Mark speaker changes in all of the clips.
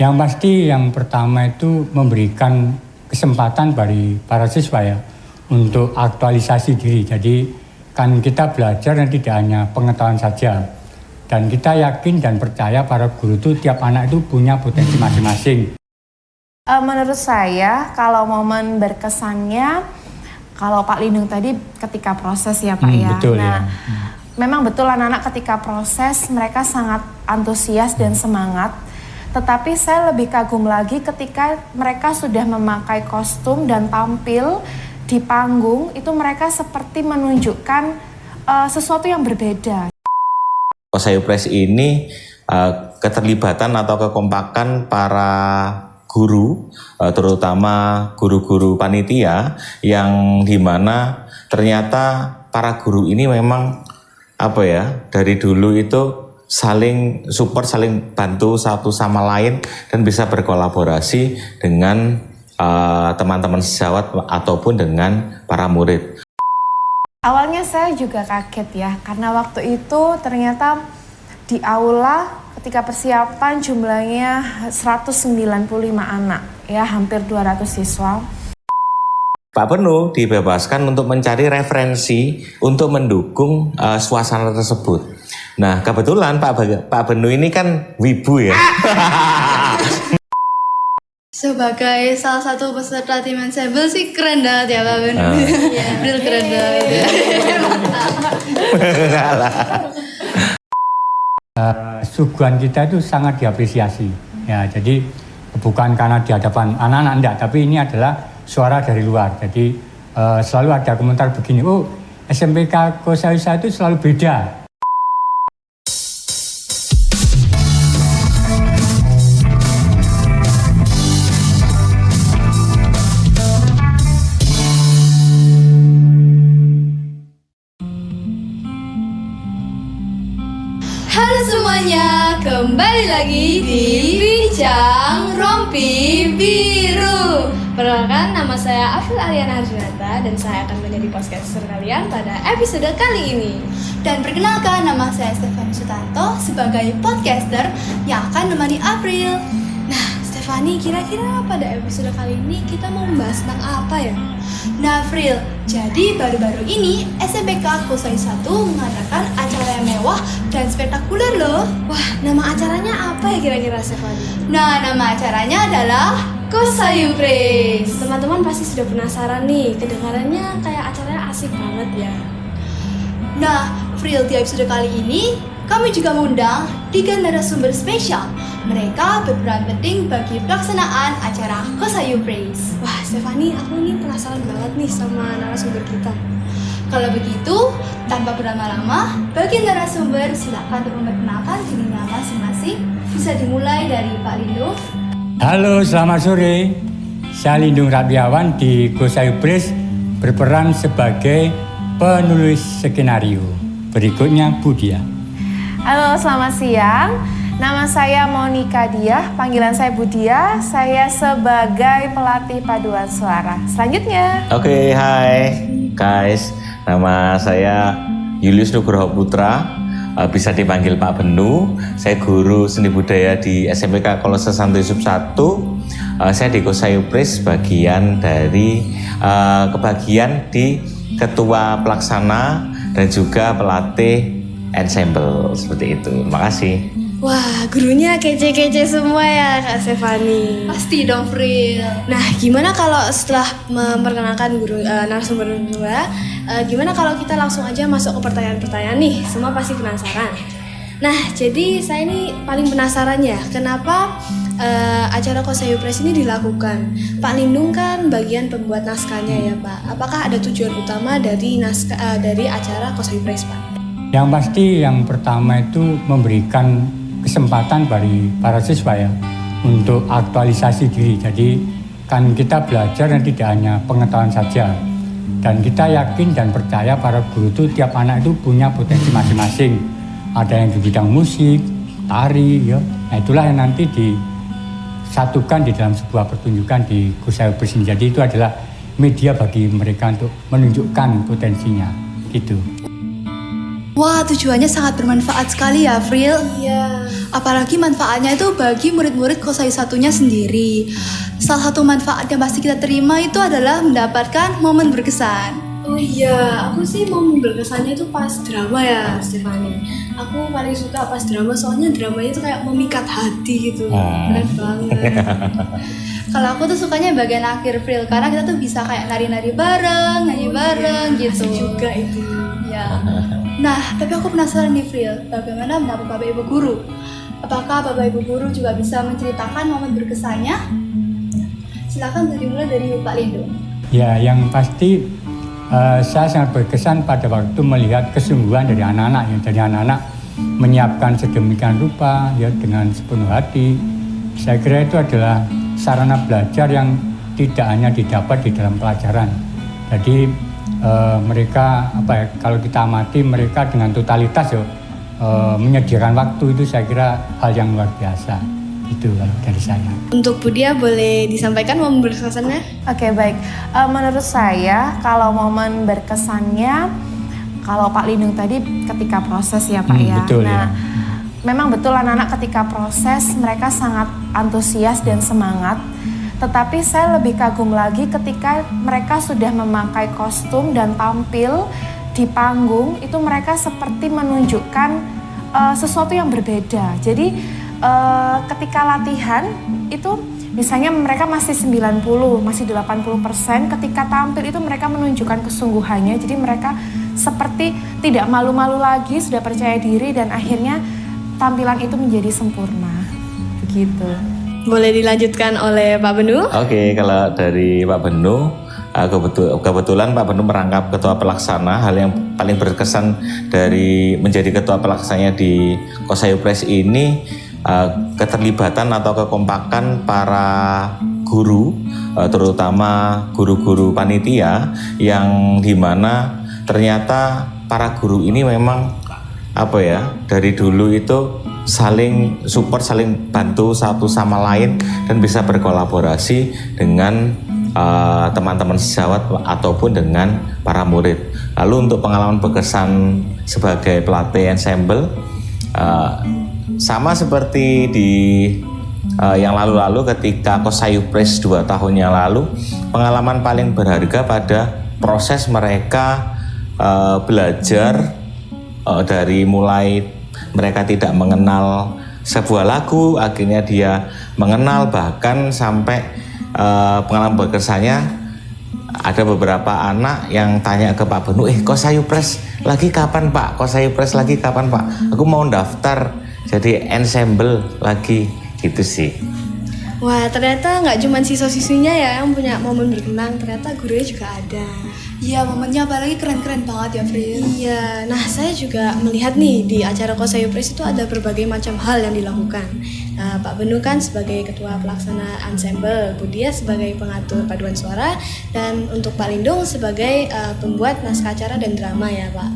Speaker 1: Yang pasti yang pertama itu memberikan kesempatan bagi para siswa ya untuk aktualisasi diri. Jadi kan kita belajar dan tidak hanya pengetahuan saja. Dan kita yakin dan percaya para guru itu tiap anak itu punya potensi masing-masing.
Speaker 2: Menurut saya kalau momen berkesannya kalau Pak Lindung tadi ketika proses ya Pak ya.
Speaker 1: Betul
Speaker 2: nah,
Speaker 1: ya.
Speaker 2: Memang betul anak-anak ketika proses mereka sangat antusias dan semangat. Tetapi saya lebih kagum lagi ketika mereka sudah memakai kostum dan tampil di panggung, itu mereka seperti menunjukkan sesuatu yang berbeda.
Speaker 3: COSAYU-PRES ini keterlibatan atau kekompakan para guru, terutama guru-guru panitia, yang dimana ternyata para guru ini memang dari dulu itu saling support, saling bantu satu sama lain dan bisa berkolaborasi dengan teman-teman sejawat ataupun dengan para murid.
Speaker 2: Awalnya saya juga kaget ya, karena waktu itu ternyata di aula ketika persiapan jumlahnya 195 anak, ya hampir 200 siswa.
Speaker 3: Pak Benu dibebaskan untuk mencari referensi untuk mendukung suasana tersebut. Nah kebetulan Pak Benu ini kan wibu ya.
Speaker 4: Sebagai salah satu peserta tim ensemble sih keren banget ya Pak Benu. Real keren banget ya.
Speaker 1: Suguhan kita itu sangat diapresiasi. Ya, jadi bukan karena di hadapan anak-anak enggak, tapi ini adalah suara dari luar. Jadi selalu ada komentar begini, oh SMPK COSAYU itu selalu beda.
Speaker 4: Halo semuanya, kembali lagi di Bincang Rompi Biru. Perkenalkan, nama saya Afril Ariana Harjunata dan saya akan menjadi podcaster kalian pada episode kali ini.
Speaker 5: Dan perkenalkan, nama saya Stefani Sutanto sebagai podcaster yang akan menemani April.
Speaker 4: Nah, Stefani, kira-kira pada episode kali ini kita mau membahas tentang apa ya?
Speaker 5: Nah, April, jadi baru-baru ini SMPK COSAYU 1 mengadakan acara yang mewah dan spektakuler loh.
Speaker 4: Wah, nama acaranya apa ya kira-kira, Stefani?
Speaker 5: Nah, nama acaranya adalah COSAYU-PRES.
Speaker 4: Teman-teman pasti sudah penasaran nih, kedengarannya kayak acaranya asik banget ya.
Speaker 5: Nah, April, di episode kali ini kami juga mengundang 3 narasumber spesial. Mereka berperan penting bagi pelaksanaan acara COSAYU-PRES.
Speaker 4: Wah, Stefani, aku nih penasaran banget nih sama narasumber kita.
Speaker 5: Kalau begitu, tanpa berlama-lama, bagi narasumber silakan untuk memperkenalkan dirinya masing-masing. Bisa dimulai dari Pak Lindung.
Speaker 1: Halo, selamat sore. Saya Lindung Rabiawan di COSAYU-PRES berperan sebagai penulis skenario. Berikutnya Budia.
Speaker 2: Halo, selamat siang. Nama saya Monika Diah, panggilan saya Budia. Saya sebagai pelatih paduan suara. Selanjutnya.
Speaker 3: Oke, hai guys. Nama saya Julius Nugroho Putra. Bisa dipanggil Pak Benu. Saya guru seni budaya di SMPK Kolose Santo Yusuf 1. Saya di COSAYU-PRES bagian dari kebagian di ketua pelaksana dan juga pelatih ensemble seperti itu. Terima kasih.
Speaker 4: Wah, gurunya kece-kece semua ya Kak Stefani.
Speaker 5: Pasti dong, April.
Speaker 4: Nah, gimana kalau setelah memperkenalkan guru narasumber kedua, gimana kalau kita langsung aja masuk ke pertanyaan-pertanyaan nih? Semua pasti penasaran. Nah, jadi saya ini paling penasaran ya, kenapa acara COSAYU-PRES ini dilakukan? Pak Lindung kan bagian pembuat naskahnya ya Pak. Apakah ada tujuan utama dari dari acara COSAYU-PRES Pak?
Speaker 1: Yang pasti yang pertama itu memberikan kesempatan bagi para siswa ya untuk aktualisasi diri. Jadi kan kita belajar dan tidak hanya pengetahuan saja. Dan kita yakin dan percaya para guru itu tiap anak itu punya potensi masing-masing. Ada yang di bidang musik, tari ya. Nah itulah yang nanti disatukan di dalam sebuah pertunjukan di COSAYU-PRES. Jadi itu adalah media bagi mereka untuk menunjukkan potensinya gitu.
Speaker 5: Wah, tujuannya sangat bermanfaat sekali ya, Fril.
Speaker 4: Iya.
Speaker 5: Apalagi manfaatnya itu bagi murid-murid Kosayu satunya sendiri. Salah satu manfaat yang pasti kita terima itu adalah mendapatkan momen berkesan.
Speaker 4: Oh iya, aku sih momen berkesannya itu pas drama ya, Stefani. Aku paling suka pas drama, soalnya dramanya itu kayak memikat hati gitu. Keren banget.
Speaker 5: Kalau aku tuh sukanya bagian akhir, Fril, karena kita tuh bisa kayak nari-nari bareng, nyanyi bareng gitu.
Speaker 4: Asik juga itu.
Speaker 5: Ya. Nah, tapi aku penasaran nih, Fril, bagaimana mendapat Bapak Ibu Guru? Apakah Bapak Ibu Guru juga bisa menceritakan momen berkesannya? Silakan dimulai dari Pak Lindo.
Speaker 1: Ya, yang pasti saya sangat berkesan pada waktu melihat kesungguhan dari anak-anak, yang dari anak-anak menyiapkan sedemikian rupa ya dengan sepenuh hati. Saya kira itu adalah sarana belajar yang tidak hanya didapat di dalam pelajaran. Jadi mereka kalau kita amati mereka dengan totalitas menyediakan waktu, itu saya kira hal yang luar biasa. Itu kalau dari saya.
Speaker 4: Untuk Budia boleh disampaikan momen berkesannya?
Speaker 2: Oke, baik. Menurut saya kalau momen berkesannya, kalau Pak Lindung tadi ketika proses ya Pak ya.
Speaker 1: Betul,
Speaker 2: nah,
Speaker 1: ya.
Speaker 2: Memang betul anak-anak ketika proses mereka sangat antusias dan semangat. Tetapi saya lebih kagum lagi ketika mereka sudah memakai kostum dan tampil di panggung, itu mereka seperti menunjukkan sesuatu yang berbeda. Jadi ketika latihan itu misalnya mereka masih 90, masih 80%, ketika tampil itu mereka menunjukkan kesungguhannya. Jadi mereka seperti tidak malu-malu lagi, sudah percaya diri dan akhirnya tampilan itu menjadi sempurna. Begitu.
Speaker 4: Boleh dilanjutkan oleh Pak Benu?
Speaker 3: Oke, kalau dari Pak Benu, kebetulan Pak Benu merangkap ketua pelaksana. Hal yang paling berkesan dari menjadi ketua pelaksananya di Kosayu Press ini, keterlibatan atau kekompakan para guru, terutama guru-guru panitia, yang dimana ternyata para guru ini memang dari dulu itu saling support, saling bantu satu sama lain dan bisa berkolaborasi dengan teman-teman sejawat ataupun dengan para murid. Lalu untuk pengalaman berkesan sebagai pelatih ensemble, sama seperti di yang lalu-lalu ketika Kosayu Press 2 tahun yang lalu, pengalaman paling berharga pada proses mereka belajar dari mulai mereka tidak mengenal sebuah lagu, akhirnya dia mengenal, bahkan sampai pengalaman berkesannya ada beberapa anak yang tanya ke Pak Benu, Kosayu Press lagi kapan Pak? Kosayu Press lagi kapan Pak? Aku mau daftar jadi ensemble lagi, gitu sih.
Speaker 4: Wah, ternyata nggak cuma siswa-siswinya ya yang punya momen berkenang, ternyata gurunya juga ada.
Speaker 5: Iya, momennya apalagi keren-keren banget ya, Fril.
Speaker 4: Iya, nah saya juga melihat nih di acara Kosayu Press itu ada berbagai macam hal yang dilakukan. Nah, Pak Benu kan sebagai ketua pelaksana ensemble, Budia sebagai pengatur paduan suara, dan untuk Pak Lindung sebagai pembuat naskah acara dan drama ya Pak.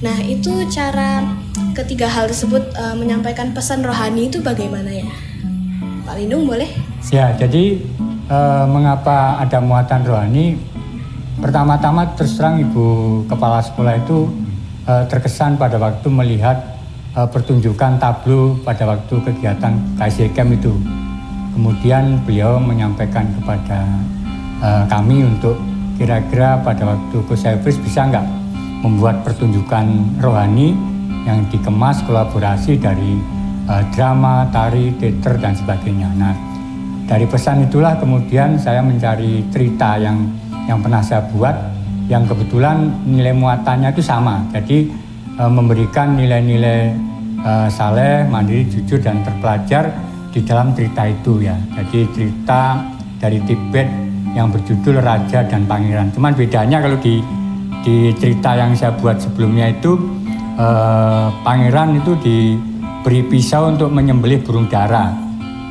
Speaker 4: Nah, itu cara ketiga hal tersebut menyampaikan pesan rohani itu bagaimana ya? Pak Lindung boleh?
Speaker 1: Ya, jadi mengapa ada muatan rohani? Pertama-tama terus terang Ibu Kepala Sekolah itu terkesan pada waktu melihat pertunjukan tablo pada waktu kegiatan KSYKM itu. Kemudian beliau menyampaikan kepada kami untuk kira-kira pada waktu Kosayu Press bisa nggak membuat pertunjukan rohani yang dikemas kolaborasi dari drama, tari, teater, dan sebagainya. Nah, dari pesan itulah kemudian saya mencari cerita yang pernah saya buat, yang kebetulan nilai muatannya itu sama. Jadi memberikan nilai-nilai saleh, mandiri, jujur, dan terpelajar di dalam cerita itu ya. Jadi cerita dari Tibet yang berjudul Raja dan Pangeran. Cuman bedanya kalau di cerita yang saya buat sebelumnya itu pangeran itu diberi pisau untuk menyembelih burung dara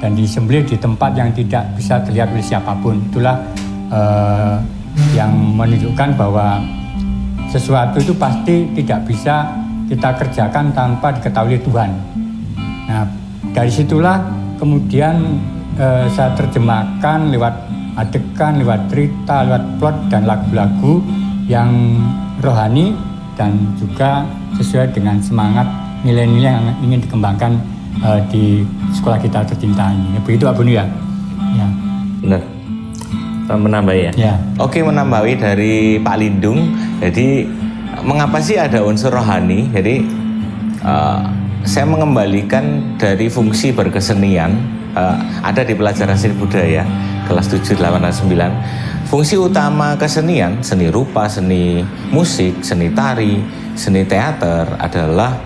Speaker 1: dan disembelih di tempat yang tidak bisa terlihat oleh siapapun. Itulah yang menunjukkan bahwa sesuatu itu pasti tidak bisa kita kerjakan tanpa diketahui Tuhan. Nah, dari situlah kemudian saya terjemahkan lewat adegan, lewat cerita, lewat plot dan lagu-lagu yang rohani dan juga sesuai dengan semangat nilai-nilai yang ingin dikembangkan di sekolah kita tercinta ini. Begitu Pak Benu ya? Ya.
Speaker 3: Benar. Menambah ya?
Speaker 1: Ya.
Speaker 3: Oke, menambahi dari Pak Lindung. Jadi mengapa sih ada unsur rohani? Jadi saya mengembalikan dari fungsi berkesenian, ada di pelajaran seni budaya kelas 7, 8, dan 9. Fungsi utama kesenian, seni rupa, seni musik, seni tari, seni teater adalah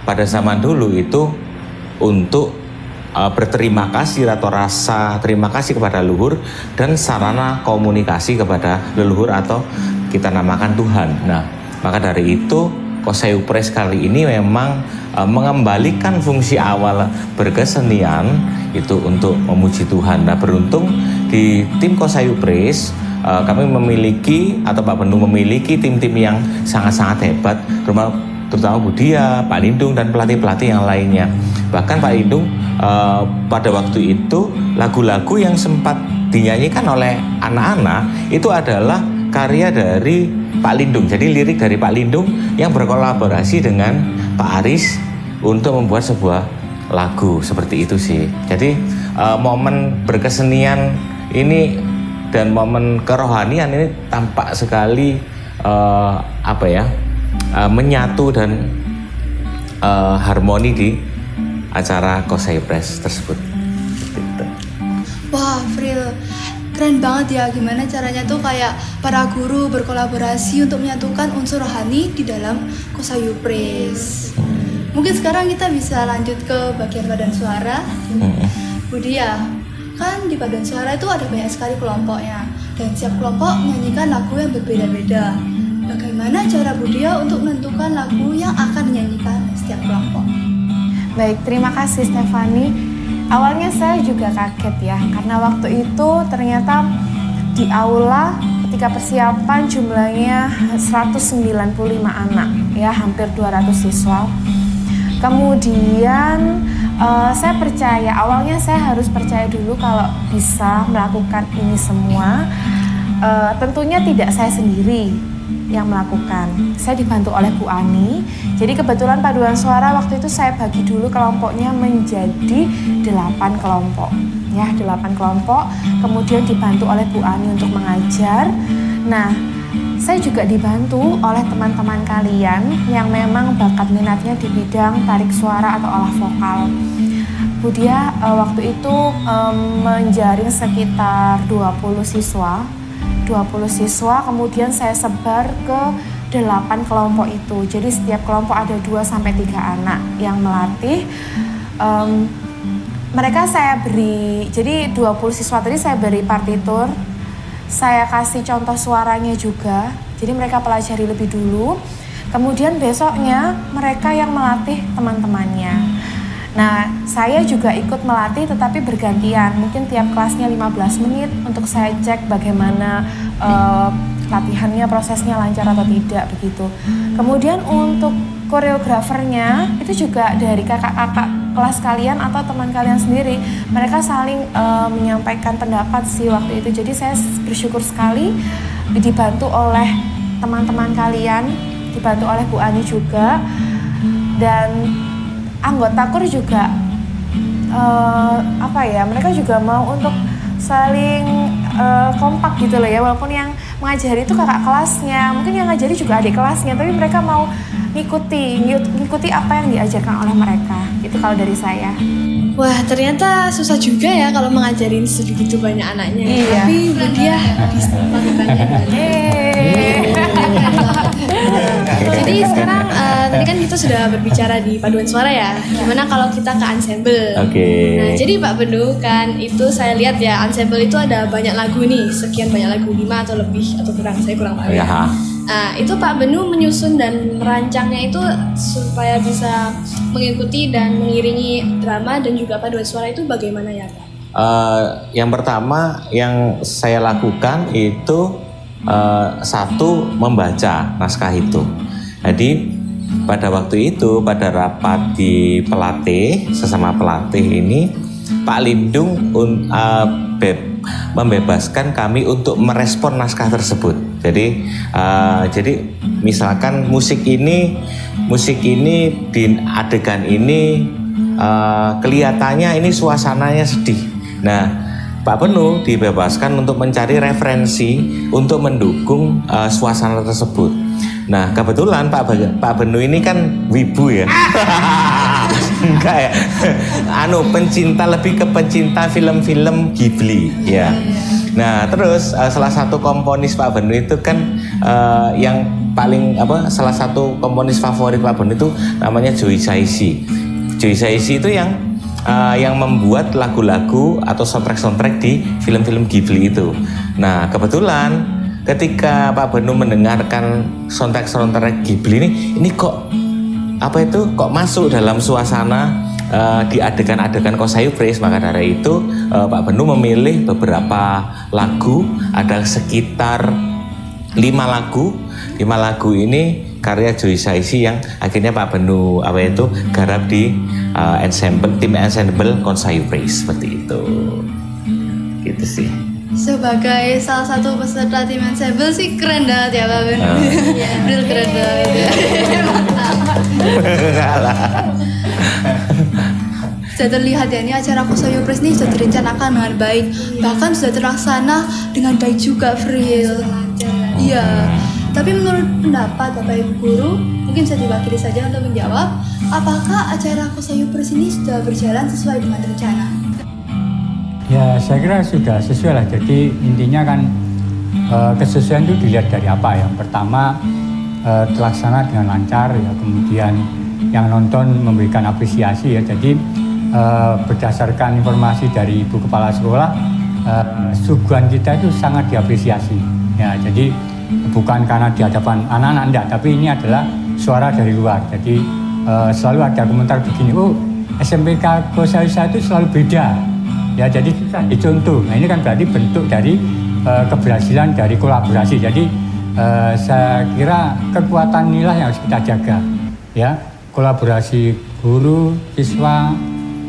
Speaker 3: pada zaman dulu itu untuk berterima kasih atau rasa terima kasih kepada leluhur dan sarana komunikasi kepada leluhur atau kita namakan Tuhan. Nah, maka dari itu Kosayupres kali ini memang mengembalikan fungsi awal berkesenian itu untuk memuji Tuhan. Nah, beruntung di tim Kosayupres kami memiliki atau Pak Benu memiliki tim-tim yang sangat-sangat hebat, terutama Budia, Pak Lindung, dan pelatih-pelatih yang lainnya. Bahkan Pak Lindung pada waktu itu lagu-lagu yang sempat dinyanyikan oleh anak-anak itu adalah karya dari Pak Lindung. Jadi lirik dari Pak Lindung yang berkolaborasi dengan Pak Aris untuk membuat sebuah lagu seperti itu sih. Jadi momen berkesenian ini dan momen kerohanian ini tampak sekali menyatu dan harmoni di acara Kosayupres tersebut.
Speaker 5: Wah, Fril, keren banget ya gimana caranya tuh kayak para guru berkolaborasi untuk menyatukan unsur rohani di dalam Kosayupres. Mungkin sekarang kita bisa lanjut ke bagian paduan suara. Budia, kan di paduan suara itu ada banyak sekali kelompoknya dan setiap kelompok menyanyikan lagu yang berbeda-beda. Bagaimana cara Budia untuk menentukan lagu yang akan dinyanyikan setiap kelompok?
Speaker 2: Baik, terima kasih Stefani. Awalnya saya juga kaget ya, karena waktu itu ternyata di aula ketika persiapan jumlahnya 195 anak, ya hampir 200 siswa. Kemudian saya percaya, awalnya saya harus percaya dulu kalau bisa melakukan ini semua. Tentunya tidak saya sendiri yang melakukan. Saya dibantu oleh Bu Ani. Jadi kebetulan paduan suara waktu itu saya bagi dulu kelompoknya menjadi 8 kelompok. Ya, 8 kelompok. Kemudian dibantu oleh Bu Ani untuk mengajar. Nah, saya juga dibantu oleh teman-teman kalian yang memang bakat minatnya di bidang tarik suara atau olah vokal. Budia waktu itu menjaring sekitar 20 siswa, kemudian saya sebar ke 8 kelompok itu. Jadi setiap kelompok ada 2-3 anak yang melatih. Mereka saya beri, jadi 20 siswa tadi saya beri partitur, saya kasih contoh suaranya juga, jadi mereka pelajari lebih dulu. Kemudian besoknya mereka yang melatih teman-temannya. Nah, saya juga ikut melatih tetapi bergantian. Mungkin tiap kelasnya 15 menit untuk saya cek bagaimana latihannya, prosesnya lancar atau tidak begitu. Kemudian untuk koreografernya itu juga dari kakak-kakak kelas kalian atau teman kalian sendiri. Mereka saling menyampaikan pendapat sih waktu itu. Jadi saya bersyukur sekali dibantu oleh teman-teman kalian, dibantu oleh Bu Ani juga. Dan anggota KUR juga mereka juga mau untuk saling kompak gitu loh ya, walaupun yang mengajari itu kakak kelasnya, mungkin yang ngajari juga adik kelasnya, tapi mereka mau ngikuti apa yang diajarkan oleh mereka. Itu kalau dari saya.
Speaker 4: Wah, ternyata susah juga ya kalau mengajarin segitu banyak anaknya.
Speaker 2: Iya.
Speaker 4: Tapi Budia bisa melakukannya. Jadi sekarang tadi kan kita sudah berbicara di paduan suara ya. Gimana kalau kita ke ensemble?
Speaker 3: Oke.
Speaker 4: Nah, jadi Pak Benu kan itu saya lihat ya ensemble itu ada banyak lagu nih, sekian banyak lagu, 5 atau lebih atau kurang, saya kurang tahu ya. Nah, itu Pak Benu menyusun dan merancangnya itu supaya bisa mengikuti dan mengiringi drama dan juga paduan suara itu bagaimana ya Pak?
Speaker 3: Yang pertama yang saya lakukan itu satu, membaca naskah itu. Jadi pada waktu itu, pada rapat di pelatih, sesama pelatih ini, Pak Lindung membebaskan kami untuk merespon naskah tersebut. Jadi misalkan musik ini di adegan ini kelihatannya ini suasananya sedih. Nah, Pak Benu dibebaskan untuk mencari referensi untuk mendukung suasana tersebut. Nah, kebetulan Pak Benu ini kan wibu ya. Enggak ya. Lebih ke pencinta film-film Ghibli ya. Nah, terus salah satu komponis Pak Benu itu kan yang paling salah satu komponis favorit Pak Benu itu namanya Joe Hisaishi. Joe Hisaishi itu yang membuat lagu-lagu atau soundtrack di film-film Ghibli itu. Nah, kebetulan ketika Pak Benu mendengarkan soundtrack Ghibli ini kok masuk dalam suasana di adegan-adegan Kosayu Praise. Maka dari itu Pak Benu memilih beberapa lagu, ada sekitar 5 lagu. 5 lagu ini karya Joe Hisaishi yang akhirnya Pak Benu garap di tim ensemble Kosayu Praise seperti itu. Gitu sih.
Speaker 5: Sebagai salah satu peserta tim ensemble sih keren banget ya Pak Benu. Real keren banget ya. Sudah terlihat ya, ini acara Kosayu Praise ini sudah direncanakan dengan baik, bahkan sudah terlaksana dengan baik juga, Fril. Iya. Tapi menurut pendapat Bapak Ibu Guru, mungkin saya diwakili saja untuk menjawab, apakah acara Kosayu Praise ini sudah berjalan sesuai dengan rencana?
Speaker 1: Ya, saya kira sudah sesuai lah. Jadi intinya kan kesesuaian itu dilihat dari apa ya. Pertama terlaksana dengan lancar ya, kemudian yang nonton memberikan apresiasi ya. Jadi berdasarkan informasi dari Ibu Kepala Sekolah, suguhan kita itu sangat diapresiasi. Ya, jadi bukan karena di hadapan anak-anak enggak, tapi ini adalah suara dari luar. Jadi selalu ada komentar begini, SMPK Kosayu itu selalu beda. Ya, jadi susah dicontoh. Nah, ini kan berarti bentuk dari keberhasilan dari kolaborasi. Jadi saya kira kekuatan inilah yang harus kita jaga. Ya, kolaborasi guru, siswa,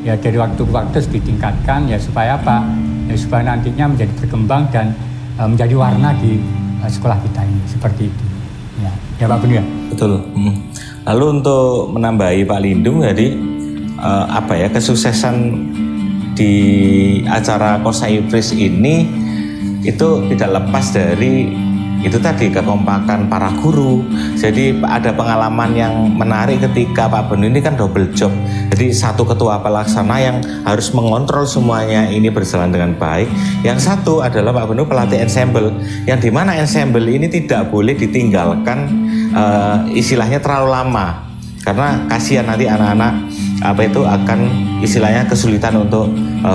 Speaker 1: ya dari waktu ke waktu harus ditingkatkan ya supaya apa? Ya supaya nantinya menjadi berkembang dan menjadi warna di sekolah kita ini seperti itu. Ya Pak Benu ya.
Speaker 3: Betul. Lalu untuk menambahi Pak Lindung, jadi kesuksesan di acara Kosayu Praise ini itu tidak lepas dari itu tadi kekompakan para guru. Jadi ada pengalaman yang menarik ketika Pak Benu ini kan double job. Jadi satu ketua pelaksana yang harus mengontrol semuanya ini berjalan dengan baik. Yang satu adalah Pak Benu pelatih ensemble, yang dimana ensemble ini tidak boleh ditinggalkan istilahnya terlalu lama. Karena kasihan nanti anak-anak akan istilahnya kesulitan untuk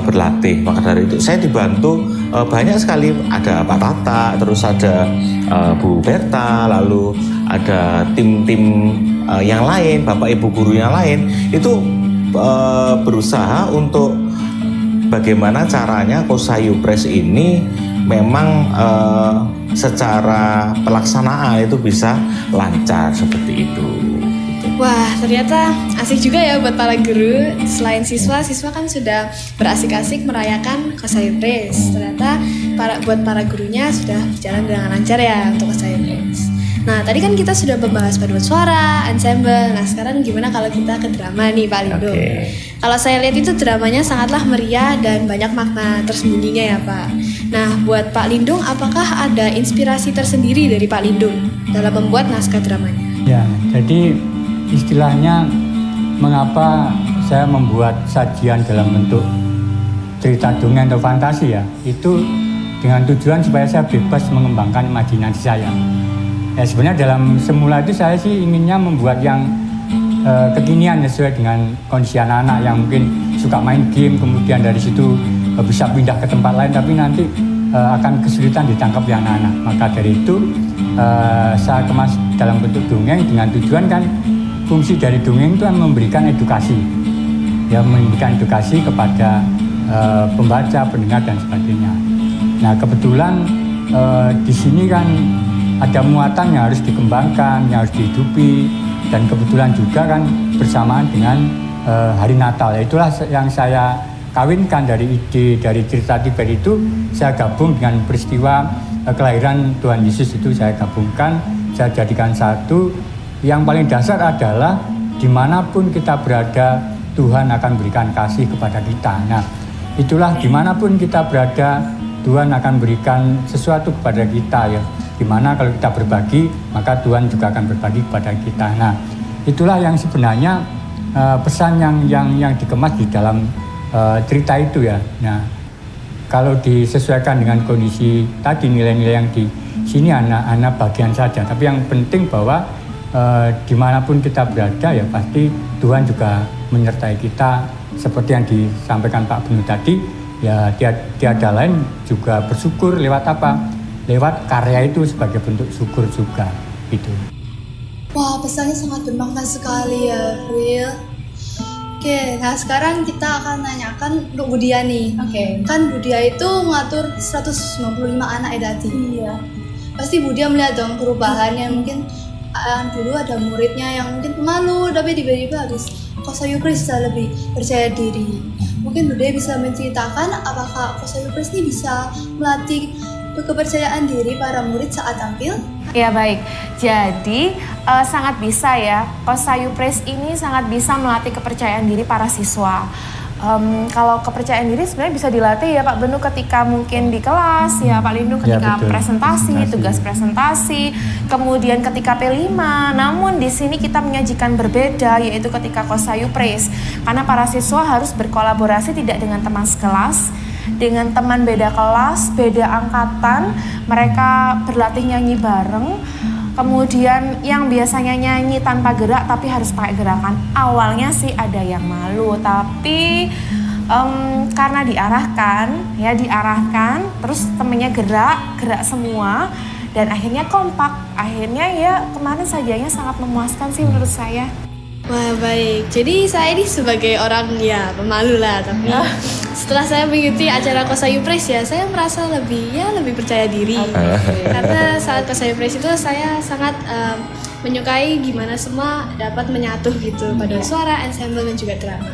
Speaker 3: berlatih. Maka dari itu saya dibantu banyak sekali, ada Pak Tata, terus ada Bu Berta, lalu ada tim-tim yang lain, Bapak Ibu guru yang lain itu berusaha untuk bagaimana caranya Kosayu Praise ini memang secara pelaksanaan itu bisa lancar seperti itu.
Speaker 4: Wah, ternyata asik juga ya buat para guru. Selain siswa kan sudah berasik-asik merayakan Kosayu Praise. Ternyata buat para gurunya sudah berjalan dengan lancar ya untuk Kosayu Praise. Nah, tadi kan kita sudah membahas paduan suara, ensemble. Nah, sekarang gimana kalau kita ke drama nih, Pak Lindung? Kalau saya lihat itu dramanya sangatlah meriah dan banyak makna tersembunyinya ya, Pak. Nah, buat Pak Lindung, apakah ada inspirasi tersendiri dari Pak Lindung dalam membuat naskah dramanya?
Speaker 1: Ya, jadi istilahnya mengapa saya membuat sajian dalam bentuk cerita dongeng atau fantasi ya, itu dengan tujuan supaya saya bebas mengembangkan imajinasi saya. Ya sebenarnya dalam semula itu saya sih inginnya membuat yang kekinian sesuai dengan kondisi anak-anak yang mungkin suka main game, kemudian dari situ bisa pindah ke tempat lain, tapi nanti akan kesulitan ditangkap yang anak-anak. Maka dari itu saya kemas dalam bentuk dongeng dengan tujuan kan fungsi dari dongeng itu memberikan edukasi, ya memberikan edukasi kepada pembaca, pendengar dan sebagainya. Nah kebetulan di sini kan ada muatan yang harus dikembangkan, yang harus dihidupi, dan kebetulan juga kan bersamaan dengan hari Natal. Itulah yang saya kawinkan dari ide, dari cerita Tibet itu, saya gabung dengan peristiwa kelahiran Tuhan Yesus itu saya gabungkan, saya jadikan satu. Yang paling dasar adalah dimanapun kita berada, Tuhan akan berikan kasih kepada kita. Nah, itulah dimanapun kita berada, Tuhan akan berikan sesuatu kepada kita ya. Dimana kalau kita berbagi, maka Tuhan juga akan berbagi kepada kita. Nah, itulah yang sebenarnya pesan yang dikemas di dalam cerita itu ya. Nah, kalau disesuaikan dengan kondisi tadi, nilai-nilai yang di sini anak bagian saja. Tapi yang penting bahwa dimanapun kita berada ya pasti Tuhan juga menyertai kita. Seperti yang disampaikan Pak Benu tadi, ya tiada lain juga bersyukur lewat apa? Lewat karya itu sebagai bentuk syukur juga gitu.
Speaker 5: Wah, pesannya sangat bermakna sekali ya, April. Oke, nah sekarang kita akan nanyakan untuk Budia nih.
Speaker 2: Oke.
Speaker 5: Kan Budia itu mengatur 195 anak ya tadi.
Speaker 2: Iya.
Speaker 5: Pasti Budia melihat dong perubahan yang mungkin dulu ada muridnya yang mungkin pemalu, tapi tiba-tiba habis Kosayupres bisa lebih percaya diri. Mungkin Budia bisa menceritakan apakah Kosayupres ini bisa melatih kepercayaan diri para murid saat tampil?
Speaker 2: Ya baik, jadi sangat bisa ya, Kosayupres ini sangat bisa melatih kepercayaan diri para siswa. Kalau kepercayaan diri sebenarnya bisa dilatih ya Pak Benu ketika mungkin di kelas ya Pak Lindu ketika
Speaker 1: betul.
Speaker 2: presentasi, tugas presentasi, kemudian ketika P5. Namun di sini kita menyajikan berbeda yaitu ketika Kosayupres, karena para siswa harus berkolaborasi tidak dengan teman sekelas, dengan teman beda kelas, beda angkatan, mereka berlatih nyanyi bareng. Kemudian yang biasanya nyanyi tanpa gerak tapi harus pakai gerakan. Awalnya sih ada yang malu, tapi karena diarahkan, terus temennya gerak semua, dan akhirnya kompak. Akhirnya ya kemarin sajanya sangat memuaskan sih menurut saya.
Speaker 4: Wah baik, jadi saya ini sebagai orang ya pemalu lah, tapi setelah saya mengikuti acara Kosayupres ya saya merasa lebih percaya diri. Karena saat Kosayupres itu saya sangat menyukai gimana semua dapat menyatu gitu pada suara, ensemble dan juga drama.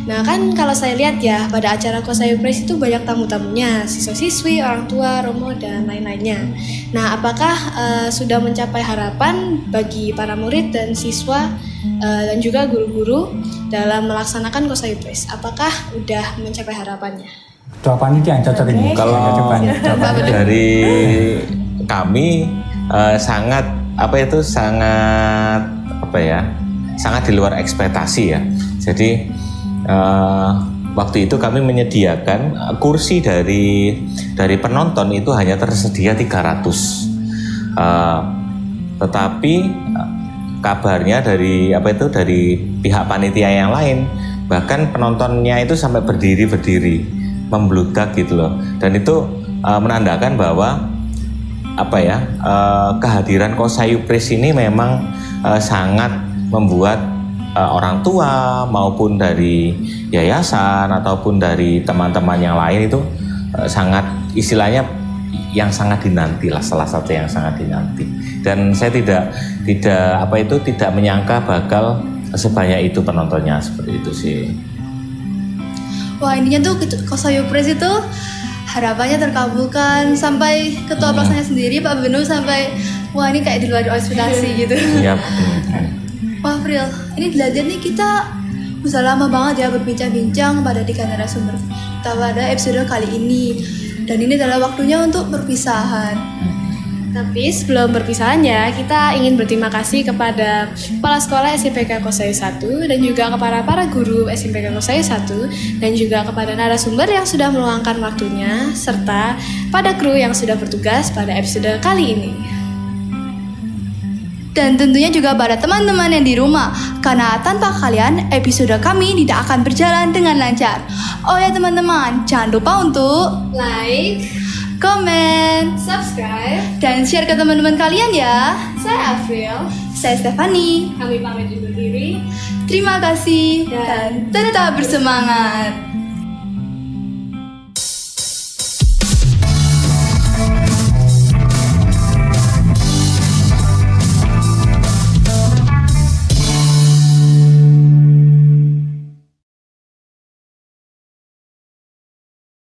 Speaker 4: Nah kan kalau saya lihat ya pada acara Kosayupres itu banyak tamu-tamunya, siswa-siswi, orang tua, romo dan lain-lainnya. Nah apakah sudah mencapai harapan bagi para murid dan siswa dan juga guru-guru dalam melaksanakan Kosayupres? Apakah udah mencapai harapannya?
Speaker 1: Ketua panitia yang cocok ini.
Speaker 3: Kalau
Speaker 1: Jawabannya.
Speaker 3: dari kami sangat di luar ekspektasi ya. Jadi waktu itu kami menyediakan kursi dari penonton itu hanya tersedia 300. Tetapi kabarnya dari pihak panitia yang lain, bahkan penontonnya itu sampai berdiri membludak gitu loh. Dan itu menandakan bahwa kehadiran Kosayupres ini memang sangat membuat orang tua maupun dari yayasan ataupun dari teman-teman yang lain itu sangat istilahnya yang sangat dinanti lah, salah satu yang sangat dinanti. Dan saya tidak menyangka bakal sebanyak itu penontonnya, seperti itu sih.
Speaker 5: Wah intinya tuh Kosayupres itu harapannya terkabulkan sampai ketua pelaksana sendiri Pak Benu sampai wah ini kayak di luar ekspektasi gitu.
Speaker 3: Iya.
Speaker 5: Wah April, ini belajar nih kita udah lama banget ya berbincang-bincang pada 3 narasumber kita pada episode kali ini. Dan ini adalah waktunya untuk perpisahan.
Speaker 4: Tapi sebelum perpisahan ya, kita ingin berterima kasih kepada Kepala Sekolah SMPK Kosayu 1 dan juga kepada para guru SMPK Kosayu 1 dan juga kepada narasumber yang sudah meluangkan waktunya serta pada kru yang sudah bertugas pada episode kali ini.
Speaker 5: Dan tentunya juga pada teman-teman yang di rumah, karena tanpa kalian episode kami tidak akan berjalan dengan lancar. Oh ya teman-teman, jangan lupa untuk
Speaker 4: Like,
Speaker 5: komen,
Speaker 4: subscribe,
Speaker 5: dan share ke teman-teman kalian ya.
Speaker 4: saya April,
Speaker 5: Saya Stefani.
Speaker 4: kami pamit undur diri.
Speaker 5: Terima kasih dan tetap bersemangat.